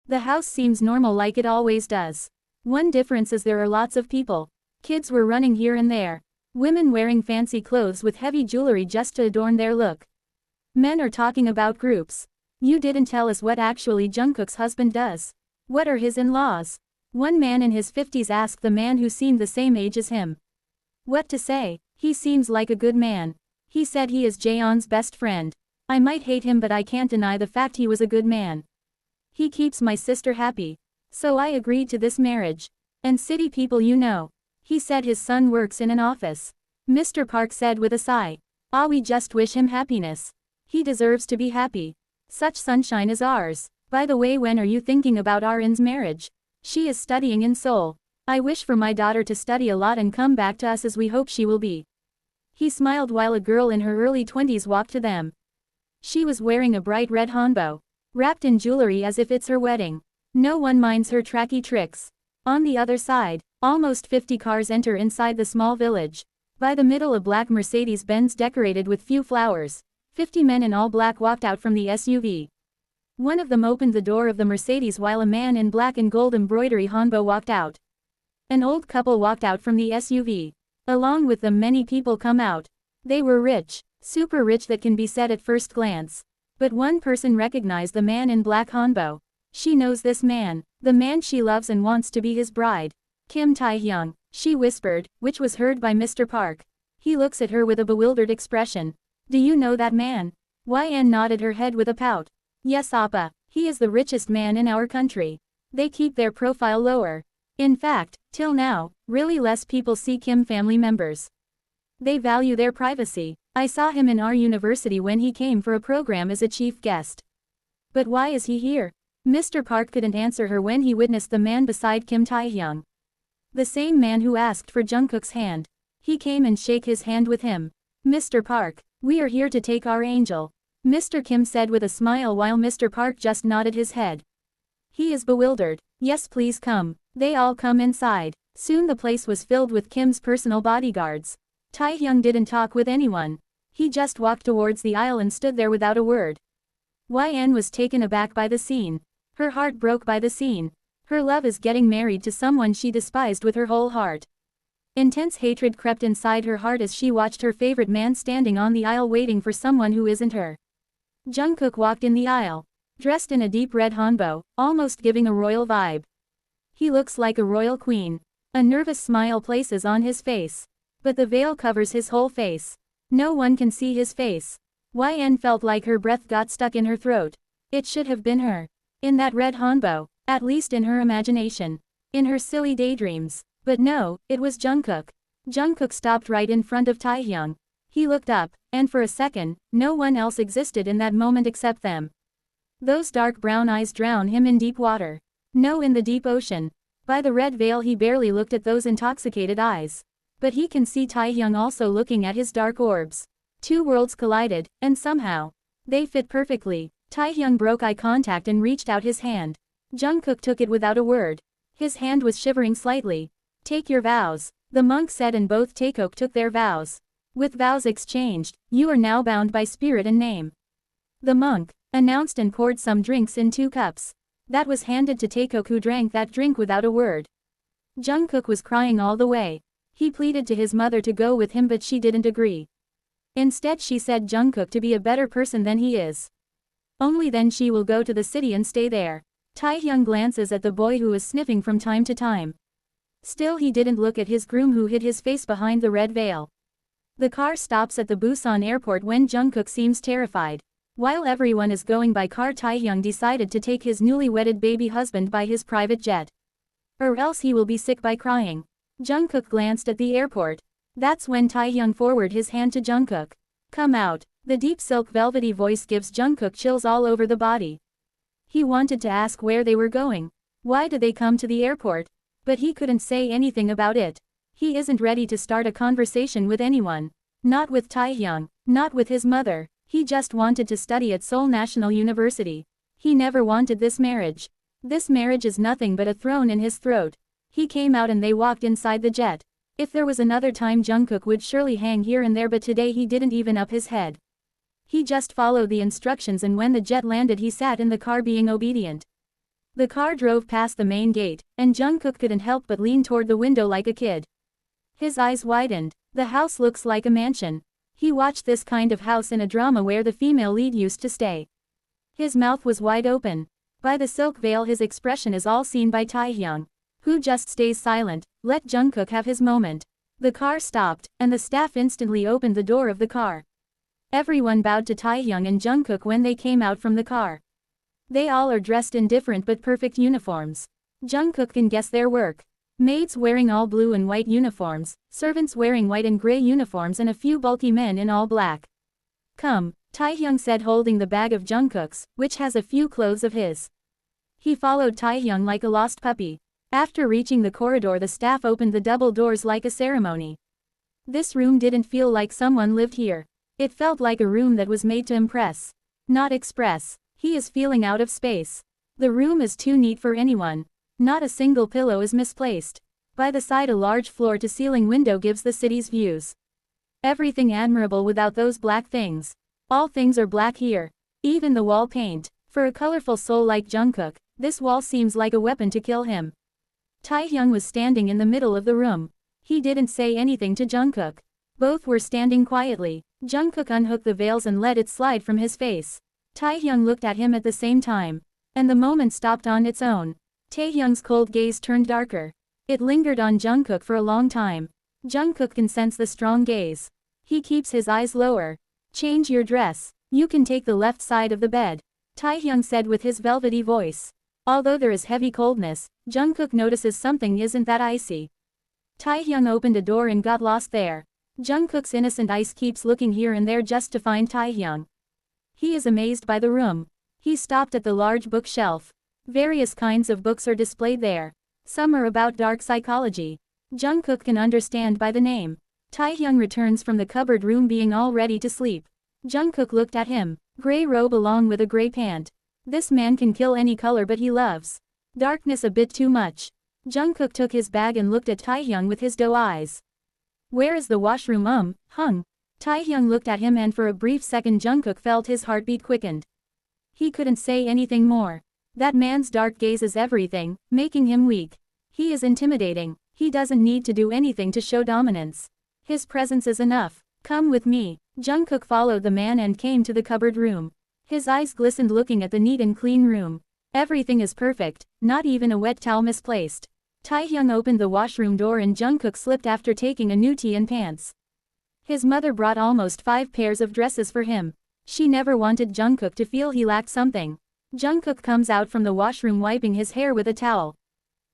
The house seems normal like it always does. One difference is there are lots of people. Kids were running here and there. Women wearing fancy clothes with heavy jewelry just to adorn their look. Men are talking about groups. You didn't tell us what actually Jungkook's husband does. What are his in-laws? One man in his 50s asked the man who seemed the same age as him. What to say? He seems like a good man. He said he is Jeon's best friend. I might hate him but I can't deny the fact he was a good man. He keeps my sister happy. So I agreed to this marriage. And city people you know. He said his son works in an office. Mr. Park said with a sigh. Ah, we just wish him happiness. He deserves to be happy. Such sunshine is ours. By the way, when are you thinking about Arin's marriage? She is studying in Seoul. I wish for my daughter to study a lot and come back to us as we hope she will be. He smiled while a girl in her early 20s walked to them. She was wearing a bright red hanbok, wrapped in jewelry as if it's her wedding. No one minds her tracky tricks. On the other side, almost 50 cars enter inside the small village. By the middle a black Mercedes-Benz decorated with few flowers. 50 men in all black walked out from the SUV. One of them opened the door of the Mercedes while a man in black and gold embroidery hanbok walked out. An old couple walked out from the SUV. Along with them many people come out. They were rich, super rich that can be said at first glance. But one person recognized the man in black hanbok. She knows this man, the man she loves and wants to be his bride. Kim Taehyung, she whispered, which was heard by Mr. Park. He looks at her with a bewildered expression. Do you know that man? YN nodded her head with a pout. Yes Appa, he is the richest man in our country. They keep their profile lower. In fact, till now, really less people see Kim family members. They value their privacy. I saw him in our university when he came for a program as a chief guest. But why is he here? Mr. Park couldn't answer her when he witnessed the man beside Kim Taehyung. The same man who asked for Jungkook's hand. He came and shake his hand with him. Mr. Park, we are here to take our angel. Mr. Kim said with a smile while Mr. Park just nodded his head. He is bewildered. Yes please come. They all come inside. Soon the place was filled with Kim's personal bodyguards. Taehyung didn't talk with anyone. He just walked towards the aisle and stood there without a word. YN was taken aback by the scene. Her heart broke by the scene. Her love is getting married to someone she despised with her whole heart. Intense hatred crept inside her heart as she watched her favorite man standing on the aisle waiting for someone who isn't her. Jungkook walked in the aisle, dressed in a deep red hanbok, almost giving a royal vibe. He looks like a royal queen. A nervous smile places on his face. But the veil covers his whole face. No one can see his face. YN felt like her breath got stuck in her throat. It should have been her. In that red hanbok, at least in her imagination. In her silly daydreams. But no, it was Jungkook. Jungkook stopped right in front of Taehyung. He looked up, and for a second, no one else existed in that moment except them. Those dark brown eyes drown him in deep water. No, in the deep ocean. By the red veil he barely looked at those intoxicated eyes. But he can see Taehyung also looking at his dark orbs. Two worlds collided, and somehow, they fit perfectly. Taehyung broke eye contact and reached out his hand. Jungkook took it without a word. His hand was shivering slightly. Take your vows, the monk said, and both Taekook took their vows. With vows exchanged, you are now bound by spirit and name. The monk announced and poured some drinks in 2 cups. That was handed to Taekook, who drank that drink without a word. Jungkook was crying all the way. He pleaded to his mother to go with him but she didn't agree. Instead she said Jungkook to be a better person than he is. Only then she will go to the city and stay there. Taehyung glances at the boy who is sniffing from time to time. Still he didn't look at his groom who hid his face behind the red veil. The car stops at the Busan airport when Jungkook seems terrified. While everyone is going by car, Taehyung decided to take his newly wedded baby husband by his private jet. Or else he will be sick by crying. Jungkook glanced at the airport. That's when Taehyung forwarded his hand to Jungkook. Come out. The deep silk velvety voice gives Jungkook chills all over the body. He wanted to ask where they were going. Why did they come to the airport? But he couldn't say anything about it. He isn't ready to start a conversation with anyone. Not with Taehyung, not with his mother. He just wanted to study at Seoul National University. He never wanted this marriage. This marriage is nothing but a thorn in his throat. He came out and they walked inside the jet. If there was another time Jungkook would surely hang here and there, but today he didn't even up his head. He just followed the instructions, and when the jet landed he sat in the car being obedient. The car drove past the main gate, and Jungkook couldn't help but lean toward the window like a kid. His eyes widened. The house looks like a mansion. He watched this kind of house in a drama where the female lead used to stay. His mouth was wide open. By the silk veil his expression is all seen by Taehyung, who just stays silent. Let Jungkook have his moment. The car stopped, and the staff instantly opened the door of the car. Everyone bowed to Taehyung and Jungkook when they came out from the car. They all are dressed in different but perfect uniforms. Jungkook can guess their work. Maids wearing all blue and white uniforms, servants wearing white and gray uniforms, and a few bulky men in all black. Come, Taehyung said, holding the bag of Jungkook's, which has a few clothes of his. He followed Taehyung like a lost puppy. After reaching the corridor, the staff opened the double doors like a ceremony. This room didn't feel like someone lived here. It felt like a room that was made to impress, not express. He is feeling out of space. The room is too neat for anyone. Not a single pillow is misplaced. By the side, a large floor-to-ceiling window gives the city's views. Everything admirable without those black things. All things are black here. Even the wall paint. For a colorful soul like Jungkook, this wall seems like a weapon to kill him. Taehyung was standing in the middle of the room. He didn't say anything to Jungkook. Both were standing quietly. Jungkook unhooked the veils and let it slide from his face. Taehyung looked at him at the same time. And the moment stopped on its own. Taehyung's cold gaze turned darker. It lingered on Jungkook for a long time. Jungkook can sense the strong gaze. He keeps his eyes lower. Change your dress. You can take the left side of the bed, Taehyung said with his velvety voice. Although there is heavy coldness, Jungkook notices something isn't that icy. Taehyung opened a door and got lost there. Jungkook's innocent eyes keeps looking here and there just to find Taehyung. He is amazed by the room. He stopped at the large bookshelf. Various kinds of books are displayed there. Some are about dark psychology. Jungkook can understand by the name. Taehyung returns from the cupboard room being all ready to sleep. Jungkook looked at him. Gray robe along with a gray pant. This man can kill any color, but he loves darkness a bit too much. Jungkook took his bag and looked at Taehyung with his doe eyes. Where is the washroom? Hung. Taehyung looked at him, and for a brief second Jungkook felt his heartbeat quickened. He couldn't say anything more. That man's dark gaze is everything, making him weak. He is intimidating. He doesn't need to do anything to show dominance. His presence is enough. Come with me. Jungkook followed the man and came to the cupboard room. His eyes glistened looking at the neat and clean room. Everything is perfect, not even a wet towel misplaced. Taehyung opened the washroom door and Jungkook slipped after taking a new tee and pants. His mother brought almost 5 pairs of dresses for him. She never wanted Jungkook to feel he lacked something. Jungkook comes out from the washroom wiping his hair with a towel.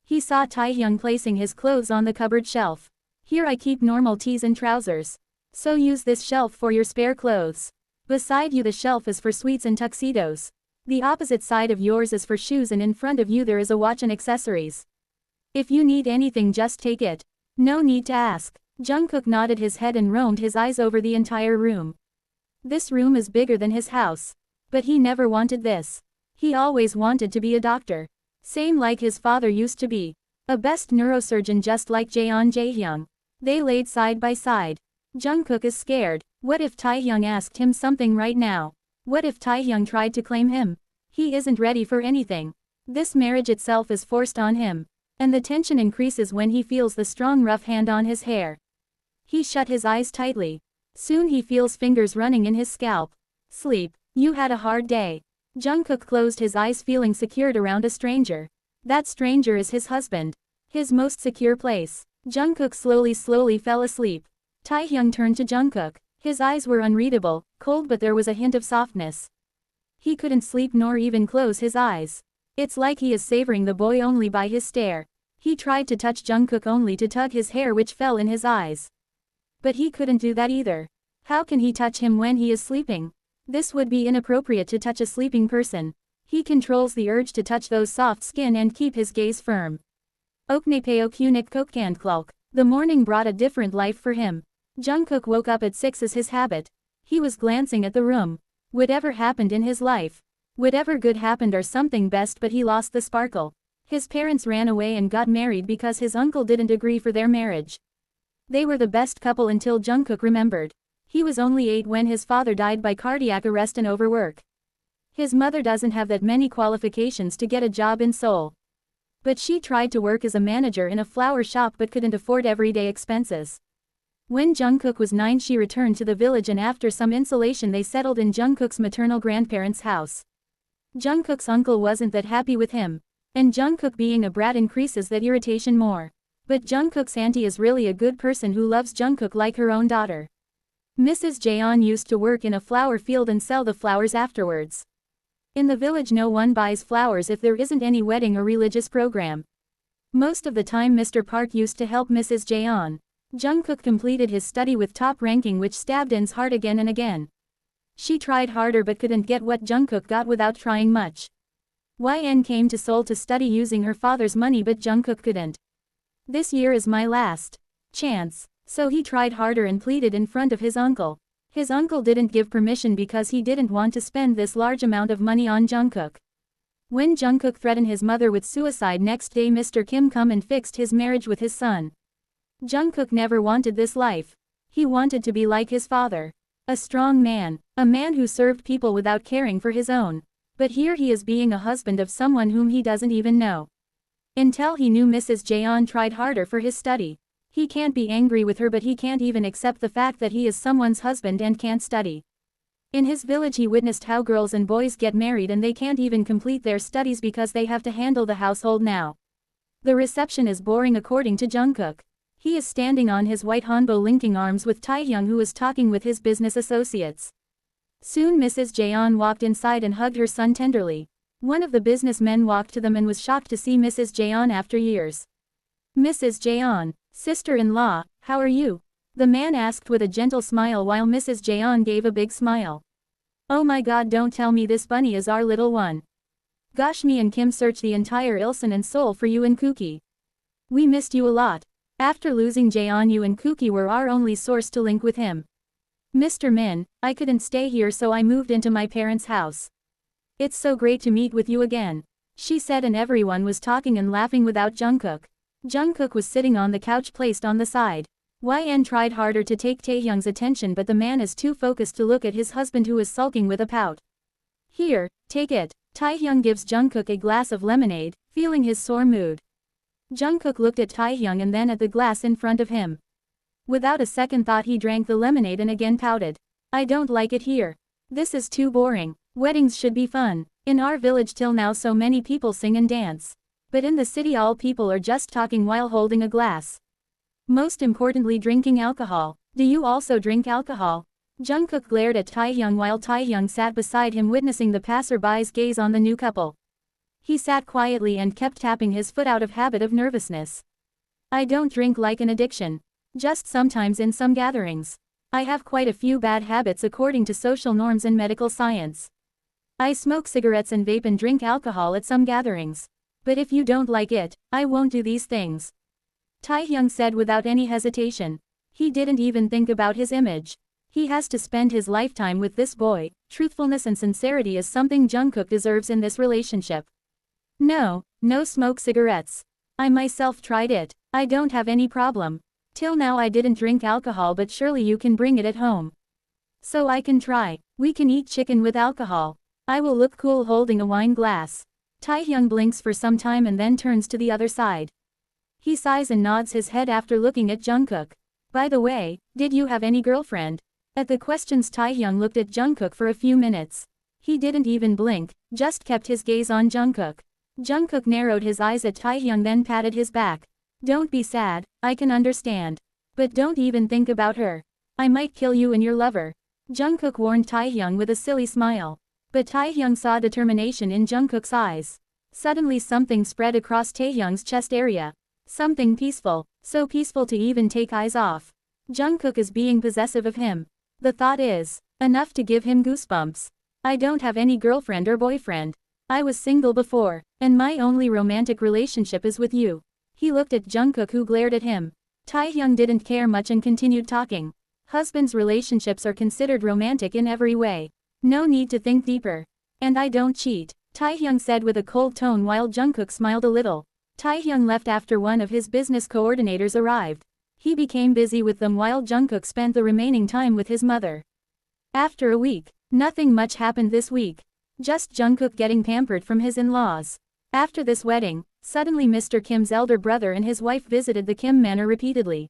He saw Taehyung placing his clothes on the cupboard shelf. Here I keep normal tees and trousers. So use this shelf for your spare clothes. Beside you the shelf is for sweets and tuxedos. The opposite side of yours is for shoes, and in front of you there is a watch and accessories. If you need anything, just take it. No need to ask. Jungkook nodded his head and roamed his eyes over the entire room. This room is bigger than his house. But he never wanted this. He always wanted to be a doctor. Same like his father used to be. A best neurosurgeon just like Jeon Jaehyung. They laid side by side. Jungkook is scared. What if Taehyung asked him something right now? What if Taehyung tried to claim him? He isn't ready for anything. This marriage itself is forced on him. And the tension increases when he feels the strong rough hand on his hair. He shut his eyes tightly. Soon he feels fingers running in his scalp. Sleep. You had a hard day. Jungkook closed his eyes, feeling secured around a stranger. That stranger is his husband. His most secure place. Jungkook slowly fell asleep. Taehyung turned to Jungkook. His eyes were unreadable, cold, but there was a hint of softness. He couldn't sleep nor even close his eyes. It's like he is savoring the boy only by his stare. He tried to touch Jungkook only to tug his hair, which fell in his eyes. But he couldn't do that either. How can he touch him when he is sleeping? This would be inappropriate to touch a sleeping person. He controls the urge to touch those soft skin and keep his gaze firm. The morning brought a different life for him. Jungkook woke up at 6 as his habit. He was glancing at the room. Whatever happened in his life. Whatever good happened or something best, but he lost the sparkle. His parents ran away and got married because his uncle didn't agree for their marriage. They were the best couple until Jungkook remembered. He was only 8 when his father died by cardiac arrest and overwork. His mother doesn't have that many qualifications to get a job in Seoul. But she tried to work as a manager in a flower shop but couldn't afford everyday expenses. When Jungkook was 9, she returned to the village, and after some insulation they settled in Jungkook's maternal grandparents' house. Jungkook's uncle wasn't that happy with him. And Jungkook being a brat increases that irritation more. But Jungkook's auntie is really a good person who loves Jungkook like her own daughter. Mrs. Jeon used to work in a flower field and sell the flowers afterwards. In the village no one buys flowers if there isn't any wedding or religious program. Most of the time Mr. Park used to help Mrs. Jeon. Jungkook completed his study with top ranking, which stabbed In's heart again and again. She tried harder but couldn't get what Jungkook got without trying much. YN came to Seoul to study using her father's money, but Jungkook couldn't. This year is my last chance. So he tried harder and pleaded in front of his uncle. His uncle didn't give permission because he didn't want to spend this large amount of money on Jungkook. When Jungkook threatened his mother with suicide, next day Mr. Kim come and fixed his marriage with his son. Jungkook never wanted this life. He wanted to be like his father. A strong man. A man who served people without caring for his own. But here he is being a husband of someone whom he doesn't even know. Until he knew Mrs. Jeon tried harder for his study. He can't be angry with her, but he can't even accept the fact that he is someone's husband and can't study. In his village he witnessed how girls and boys get married and they can't even complete their studies because they have to handle the household now. The reception is boring according to Jungkook. He is standing on his white hanbok linking arms with Taehyung, who is talking with his business associates. Soon Mrs. Jeon walked inside and hugged her son tenderly. One of the businessmen walked to them and was shocked to see Mrs. Jeon after years. Mrs. Jeon, sister-in-law, how are you? The man asked with a gentle smile while Mrs. Jeon gave a big smile. Oh my god, don't tell me this bunny is our little one. Gosh, me and Kim searched the entire Ilsan and Seoul for you and Kookie. We missed you a lot. After losing Jeon, you and Kookie were our only source to link with him. Mr. Min, I couldn't stay here so I moved into my parents' house. It's so great to meet with you again, she said, and everyone was talking and laughing without Jungkook. Jungkook was sitting on the couch placed on the side. YN tried harder to take Taehyung's attention, but the man is too focused to look at his husband, who is sulking with a pout. Here, take it. Taehyung gives Jungkook a glass of lemonade, feeling his sore mood. Jungkook looked at Taehyung and then at the glass in front of him. Without a second thought he drank the lemonade and again pouted. I don't like it here. This is too boring. Weddings should be fun. In our village till now so many people sing and dance. But in the city all people are just talking while holding a glass. Most importantly, drinking alcohol. Do you also drink alcohol? Jungkook glared at Taehyung while Taehyung sat beside him, witnessing the passerby's gaze on the new couple. He sat quietly and kept tapping his foot out of habit of nervousness. I don't drink like an addiction. Just sometimes in some gatherings. I have quite a few bad habits according to social norms and medical science. I smoke cigarettes and vape and drink alcohol at some gatherings. But if you don't like it, I won't do these things. Taehyung said without any hesitation. He didn't even think about his image. He has to spend his lifetime with this boy. Truthfulness and sincerity is something Jungkook deserves in this relationship. No smoke cigarettes. I myself tried it. I don't have any problem. Till now I didn't drink alcohol, but surely you can bring it at home. So I can try. We can eat chicken with alcohol. I will look cool holding a wine glass. Taehyung blinks for some time and then turns to the other side. He sighs and nods his head after looking at Jungkook. By the way, did you have any girlfriend? At the questions Taehyung looked at Jungkook for a few minutes. He didn't even blink, just kept his gaze on Jungkook. Jungkook narrowed his eyes at Taehyung then patted his back. Don't be sad, I can understand. But don't even think about her. I might kill you and your lover. Jungkook warned Taehyung with a silly smile. But Taehyung saw determination in Jungkook's eyes. Suddenly something spread across Taehyung's chest area. Something peaceful, so peaceful to even take eyes off. Jungkook is being possessive of him. The thought is enough to give him goosebumps. I don't have any girlfriend or boyfriend. I was single before, and my only romantic relationship is with you. He looked at Jungkook, who glared at him. Taehyung didn't care much and continued talking. Husbands' relationships are considered romantic in every way. No need to think deeper. And I don't cheat, Taehyung said with a cold tone while Jungkook smiled a little. Taehyung left after one of his business coordinators arrived. He became busy with them while Jungkook spent the remaining time with his mother. After a week, nothing much happened this week. Just Jungkook getting pampered from his in-laws. After this wedding, suddenly Mr. Kim's elder brother and his wife visited the Kim manor repeatedly.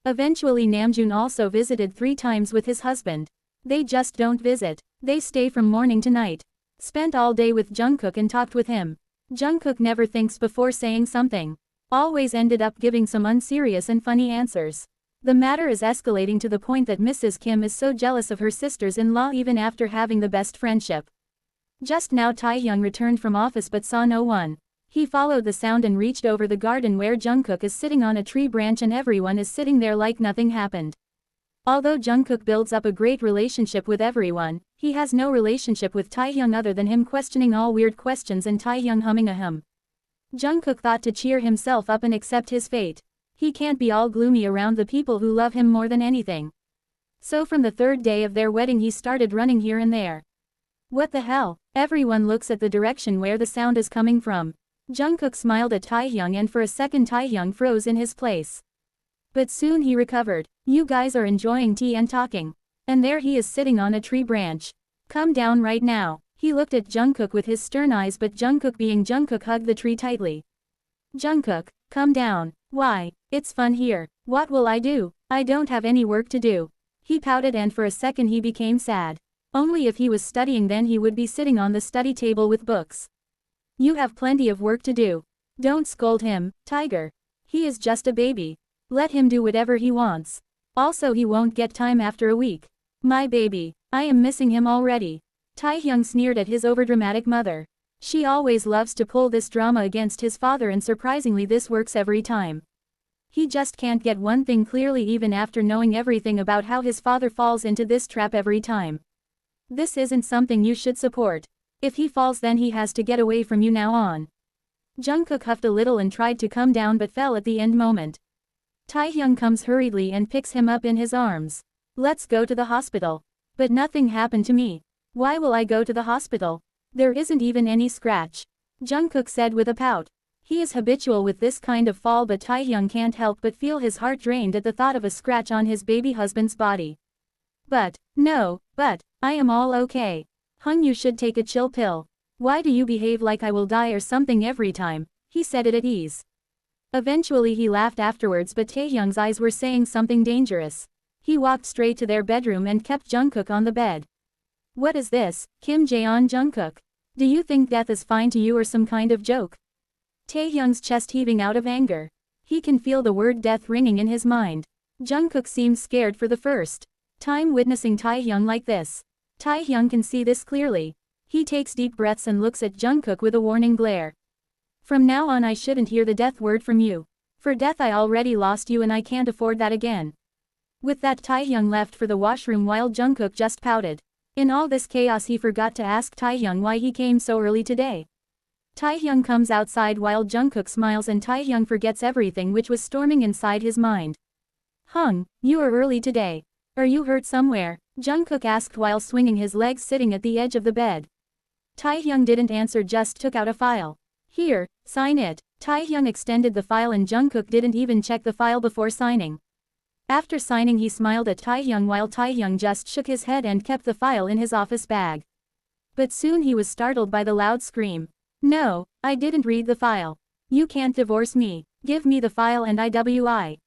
Eventually Namjoon also visited 3 times with his husband. They just don't visit, they stay from morning to night. Spent all day with Jungkook and talked with him. Jungkook never thinks before saying something. Always ended up giving some unserious and funny answers. The matter is escalating to the point that Mrs. Kim is so jealous of her sisters-in-law even after having the best friendship. Just now Taehyung returned from office but saw no one. He followed the sound and reached over the garden where Jungkook is sitting on a tree branch and everyone is sitting there like nothing happened. Although Jungkook builds up a great relationship with everyone, he has no relationship with Taehyung other than him questioning all weird questions and Taehyung humming a hymn. Jungkook thought to cheer himself up and accept his fate. He can't be all gloomy around the people who love him more than anything. So from the 3rd day of their wedding he started running here and there. What the hell? Everyone looks at the direction where the sound is coming from. Jungkook smiled at Taehyung and for a second Taehyung froze in his place. But soon he recovered. You guys are enjoying tea and talking. And there he is sitting on a tree branch. Come down right now. He looked at Jungkook with his stern eyes but Jungkook being Jungkook hugged the tree tightly. Jungkook, come down. Why? It's fun here. What will I do? I don't have any work to do. He pouted and for a second he became sad. Only if he was studying then he would be sitting on the study table with books. You have plenty of work to do. Don't scold him, Tiger. He is just a baby. Let him do whatever he wants. Also he won't get time after a week. My baby, I am missing him already. Taehyung sneered at his overdramatic mother. She always loves to pull this drama against his father and surprisingly this works every time. He just can't get one thing clearly even after knowing everything about how his father falls into this trap every time. This isn't something you should support. If he falls then he has to get away from you now on. Jungkook huffed a little and tried to come down but fell at the end moment. Taehyung comes hurriedly and picks him up in his arms. Let's go to the hospital. But nothing happened to me. Why will I go to the hospital? There isn't even any scratch. Jungkook said with a pout. He is habitual with this kind of fall but Taehyung can't help but feel his heart drained at the thought of a scratch on his baby husband's body. But I am all okay. Hung, you should take a chill pill. Why do you behave like I will die or something every time? He said it at ease. Eventually he laughed afterwards but Taehyung's eyes were saying something dangerous. He walked straight to their bedroom and kept Jungkook on the bed. What is this, Kim Jeon Jungkook? Do you think death is fine to you or some kind of joke? Taehyung's chest heaving out of anger. He can feel the word death ringing in his mind. Jungkook seems scared for the first time witnessing Taehyung like this. Taehyung can see this clearly. He takes deep breaths and looks at Jungkook with a warning glare. From now on I shouldn't hear the death word from you. For death I already lost you and I can't afford that again. With that Taehyung left for the washroom while Jungkook just pouted. In all this chaos he forgot to ask Taehyung why he came so early today. Taehyung comes outside while Jungkook smiles and Taehyung forgets everything which was storming inside his mind. Hung, you are early today. Are you hurt somewhere? Jungkook asked while swinging his legs sitting at the edge of the bed. Taehyung didn't answer, just took out a file. Here, sign it. Taehyung extended the file and Jungkook didn't even check the file before signing. After signing he smiled at Taehyung while Taehyung just shook his head and kept the file in his office bag. But soon he was startled by the loud scream. No, I didn't read the file. You can't divorce me. Give me the file and IWI.